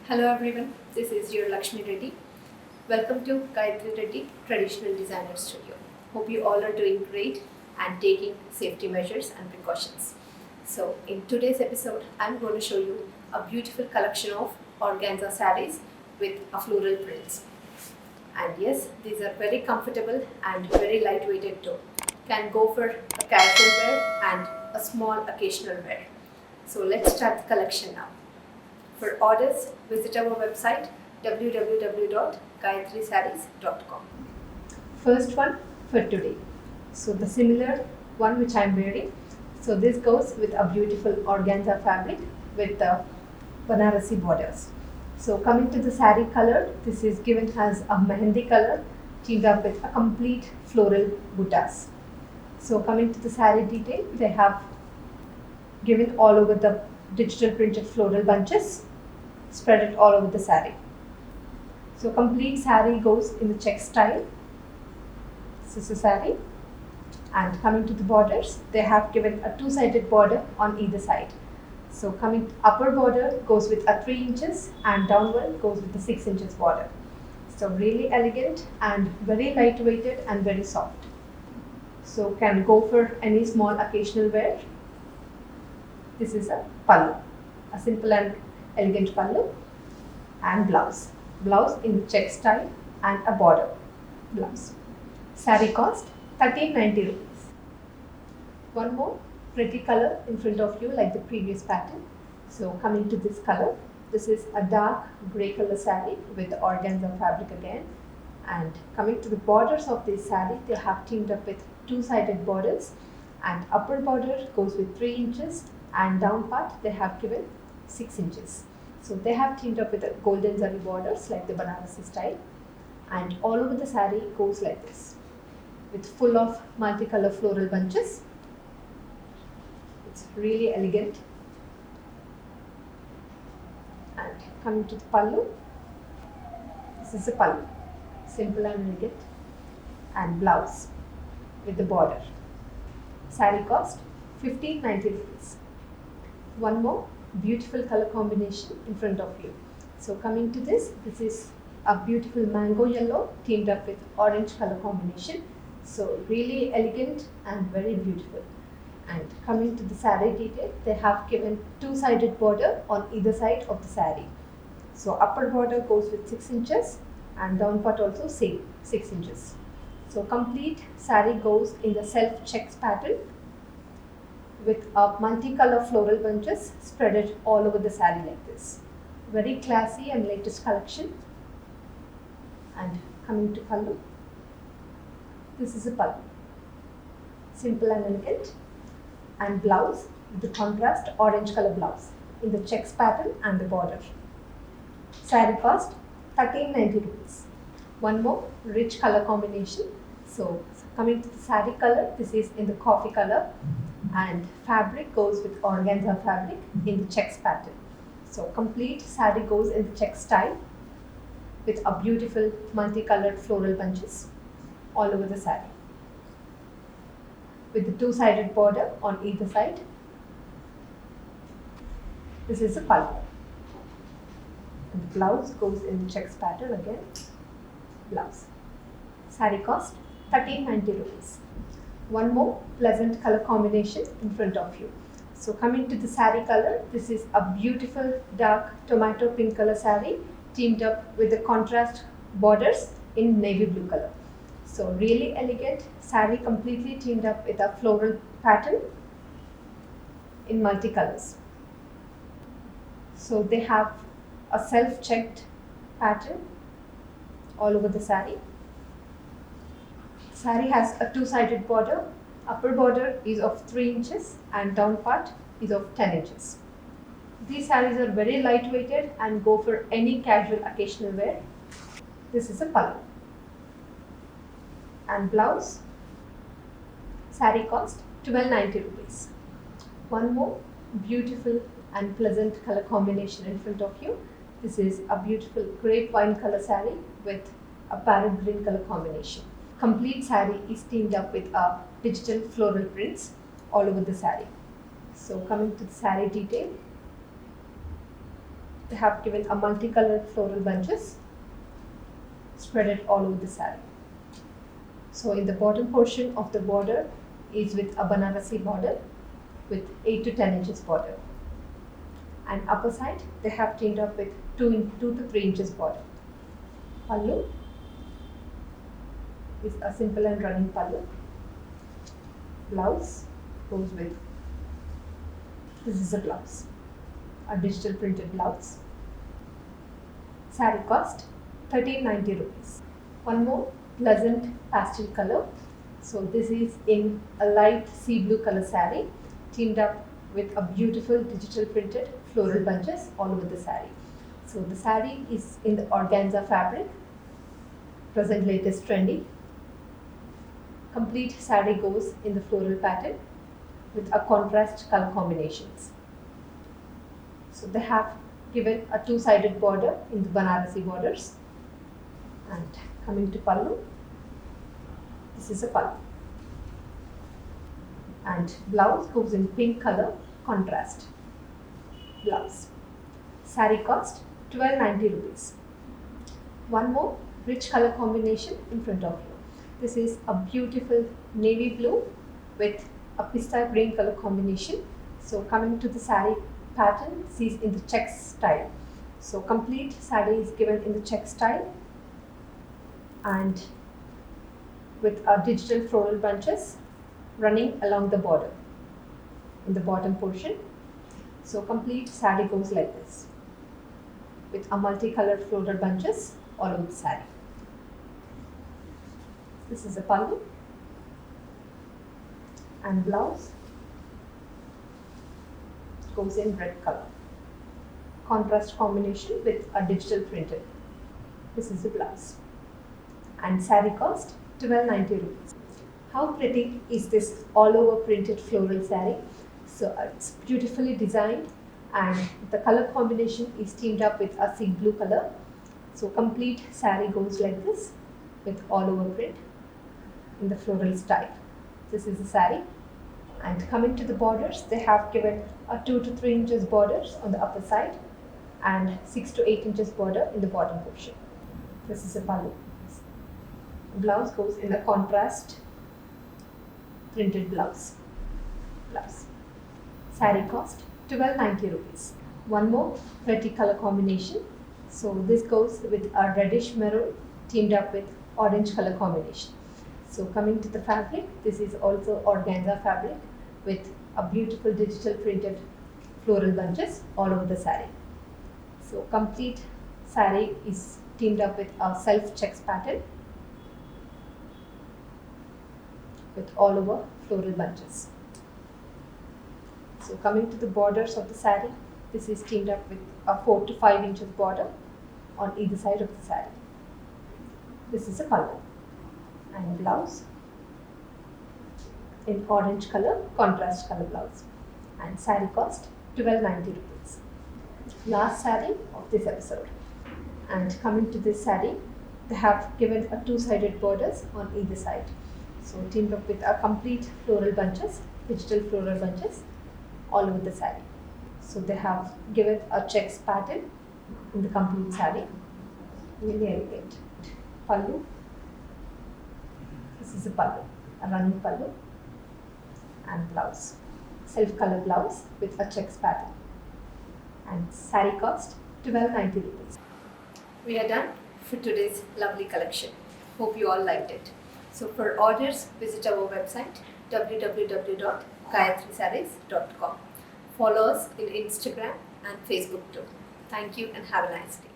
Hello everyone, this is your Lakshmi Reddy. Welcome to Gayatri Reddy Traditional Designer Studio. Hope you all are doing great and taking safety measures and precautions. So, in today's episode, I'm going to show you a beautiful collection of organza sarees with a floral prints. And yes, these are very comfortable and very lightweighted too. Can go for a casual wear and a small occasional wear. So, let's start the collection now. For orders, visit our website www.gayatrisarees.com. First one for today. So the similar one which I am wearing. So this goes with a beautiful organza fabric with the Banarasi borders. So coming to the saree color, this is given as a mehendi color teamed up with a complete floral buttas. So coming to the saree detail, they have given all over the digital printed floral bunches, spread it all over the saree. So complete saree goes in the check style. This is the saree. And coming to the borders, they have given a two-sided border on either side. So coming upper border goes with a 3 inches and downward goes with the 6 inches border. So really elegant and very lightweighted and very soft. So can go for any small occasional wear. This is a pallu, a simple and elegant pallu, and blouse. Blouse in the check style and a border blouse. Saree cost 1390 rupees. One more pretty color in front of you like the previous pattern. So coming to this color, this is a dark grey color saree with the organza fabric again. And coming to the borders of this saree, they have teamed up with two-sided borders, and upper border goes with 3 inches and down part they have given 6 inches. So they have teamed up with a golden zari borders like the Banarasi style, and all over the saree goes like this with full of multicolor floral bunches. It's really elegant. And coming to the pallu, this is the pallu, simple and elegant, and blouse with the border. Saree cost 1590 rupees. One more beautiful color combination in front of you. So coming to this is a beautiful mango yellow teamed up with orange color combination. So really elegant and very beautiful. And coming to the saree detail, they have given two-sided border on either side of the saree. So upper border goes with 6 inches and down part also same 6 inches. So complete saree goes in the self checks pattern with a multicolor floral bunches spreaded all over the saree like this. Very classy and latest collection. And coming to pallu, this is a pallu, simple and elegant, and blouse with the contrast orange color blouse in the checks pattern and the border. Saree cost 1390 rupees. One more rich color combination. So coming to the saree color, this is in the coffee color, and fabric goes with organza fabric in the checks pattern. So complete saree goes in the check style with a beautiful multicolored floral bunches all over the saree with the two-sided border on either side. This is the pallu. And the blouse goes in the checks pattern again. Blouse. Saree cost 1390 rupees. One more pleasant color combination in front of you. So coming to the saree color, this is a beautiful dark tomato pink color saree teamed up with the contrast borders in navy blue color. So really elegant saree completely teamed up with a floral pattern in multicolors. So they have a self-checked pattern all over the saree. Saree has a two-sided border. Upper border is of 3 inches and down part is of 10 inches. These sarees are very lightweighted and go for any casual occasional wear. This is a pallu. And blouse. Saree cost 1290 rupees. One more beautiful and pleasant color combination in front of you. This is a beautiful grape wine color saree with a parrot green color combination. Complete saree is teamed up with a digital floral prints all over the saree. So coming to the saree detail, they have given a multicolored floral bunches spreaded all over the saree. So in the bottom portion of the border is with a Banarasi border with 8 to 10 inches border. And upper side they have teamed up with 2 to 3 inches border. Pallu is a simple and running pallu. Blouse goes with, this is a blouse, a digital printed blouse. Saree cost 1390 rupees. One more pleasant pastel color. So this is in a light sea blue color saree teamed up with a beautiful digital printed floral bunches all over the saree. So the saree is in the organza fabric, present latest trendy. Complete saree goes in the floral pattern with a contrast color combinations. So they have given a two-sided border in the Banarasi borders. And coming to pallu, this is a pallu. And blouse goes in pink color contrast blouse. Saree cost 1290 rupees. One more rich color combination in front of you. This is a beautiful navy blue with a pista green color combination. So coming to the saree pattern, this is in the check style. So complete saree is given in the check style and with a digital floral bunches running along the border in the bottom portion. So complete saree goes like this with a multicolored floral bunches all over the saree. This is a pallu and blouse goes in red color. Contrast combination with a digital printed. This is the blouse. And saree cost 1290 rupees. How pretty is this all over printed floral saree? So it's beautifully designed and the color combination is teamed up with a sea blue color. So complete saree goes like this with all over print in the floral style. This is the saree. And coming to the borders, they have given a 2 to 3 inches borders on the upper side and 6 to 8 inches border in the bottom portion. This is a pallu. Blouse goes in a contrast printed blouse. Saree cost 1290 rupees. One more pretty color combination. So this goes with a reddish maroon teamed up with orange color combination. So coming to the fabric, this is also organza fabric with a beautiful digital printed floral bunches all over the saree. So complete saree is teamed up with a self checks pattern with all over floral bunches. So coming to the borders of the saree, this is teamed up with a 4 to 5 inches border on either side of the saree. This is a pallu and blouse in orange color, contrast color blouse, and saree cost 1290 rupees. Last saree of this episode. And coming to this saree, they have given a two-sided borders on either side. So teamed up with a complete floral bunches, digital floral bunches all over the saree. So they have given a checks pattern in the complete saree. Really elegant. Pallu. This is a pallu, a running pallu and blouse. Self-color blouse with a checks pattern. And saree cost 1290 rupees. We are done for today's lovely collection. Hope you all liked it. So for orders, visit our website www.gayatrisarees.com. Follow us in Instagram and Facebook too. Thank you and have a nice day.